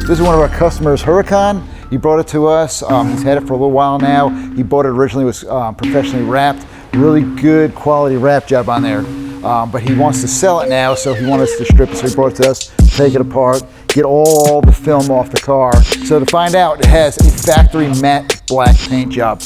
This is one of our customers, Huracan. He brought it to us. He's had it for a little while now. He bought it originally, was professionally wrapped. Really good quality wrap job on there. But he wants to sell it now, so he wanted us to strip it. So he brought it to us, take it apart, get all the film off the car. So to find out, it has a factory matte black paint job.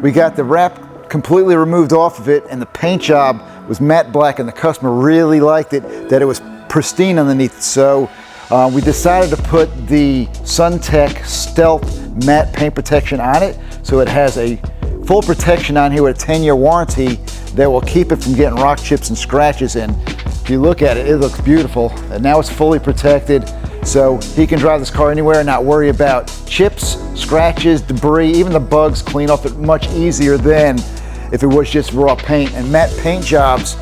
We got the wrap completely removed off of it, and the paint job was matte black, and the customer really liked it, that it was pristine underneath. So we decided to put the Suntek Stealth matte paint protection on it. So it has a full protection on here with a 10-year warranty that will keep it from getting rock chips and scratches. And if you look at it, it looks beautiful. And now it's fully protected. So he can drive this car anywhere and not worry about chips, scratches, debris, even the bugs clean off it much easier than if it was just raw paint. And matte paint jobs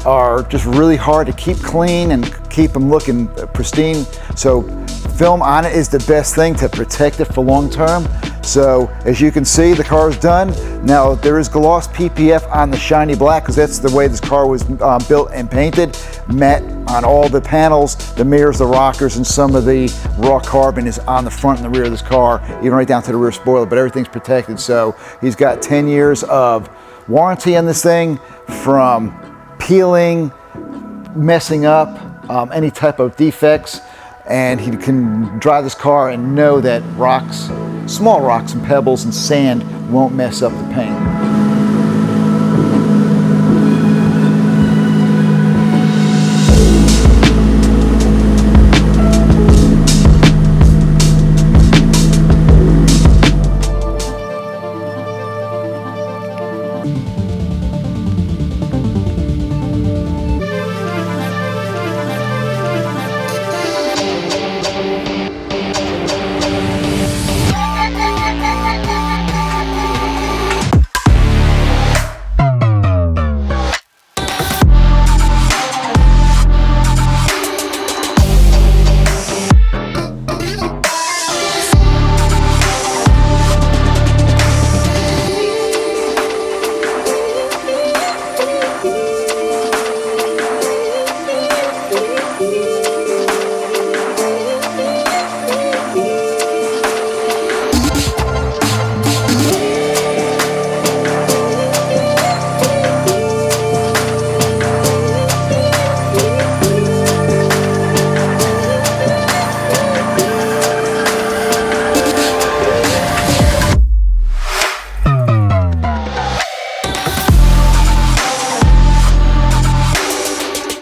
are just really hard to keep clean and keep them looking pristine. So film on it is the best thing to protect it for long term. So as you can see, the car is done. Now there is gloss PPF on the shiny black because that's the way this car was built and painted. Matte on all the panels, the mirrors, the rockers, and some of the raw carbon is on the front and the rear of this car, even right down to the rear spoiler, but everything's protected. So he's got 10 years of warranty on this thing, from peeling, messing up, any type of defects, and he can drive this car and know that rocks, small rocks and pebbles and sand won't mess up the paint.